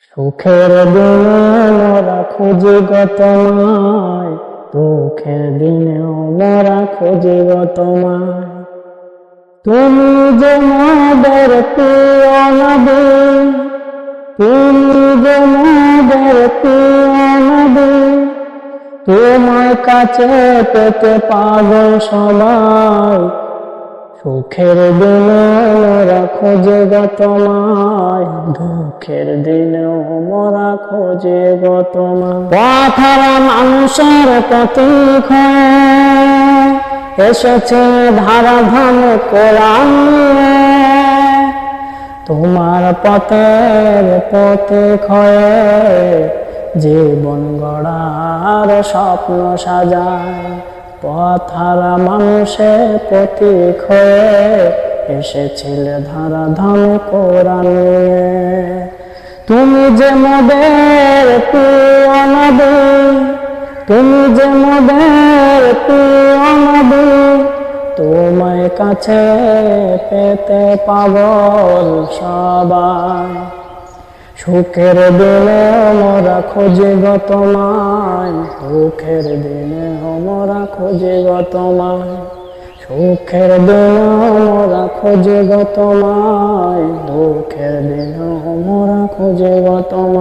সুখের দিনে মোরা খুঁজি গো তোমায়, দুঃখের দিনেও মোরা খুঁজি গো তোমায়। তুমি যে মোদের প্রিয় নবী, তুমি যে মোদের প্রিয় নবী, তোমার কাছে পেতে পাগল সবাই। সুখের দিনে মোরা খুঁজে গো তোমায়, দুঃখের দিনেও মোরা খুঁজে গো তোমায়। পথহারা মানুষের প্রতীক হয়ে এসেছে ধারাধাম কোরআন নিয়ে, তোমার পথের প্রতীক হয়ে জীবন গড়ার স্বপ্ন সাজায়। পথহারা মানুষের প্রতীক হয়ে এসেছিলে ধারাধাম কোরআন নিয়ে। তুমি যে মোদের প্রিয় নবী, তুমি যে মোদের প্রিয় নবী, তোমার কাছে পেতে পাগল সবাই। সুখের দিনে মোরা খুঁজি গো তোমায়, দুঃখের দিনে মোরা খুঁজি গো তোমায়। সুখের দিনে মোরা খুঁজি গো তোমায়, দুঃখের দিনে মোরা খুঁজি গো তোমায়।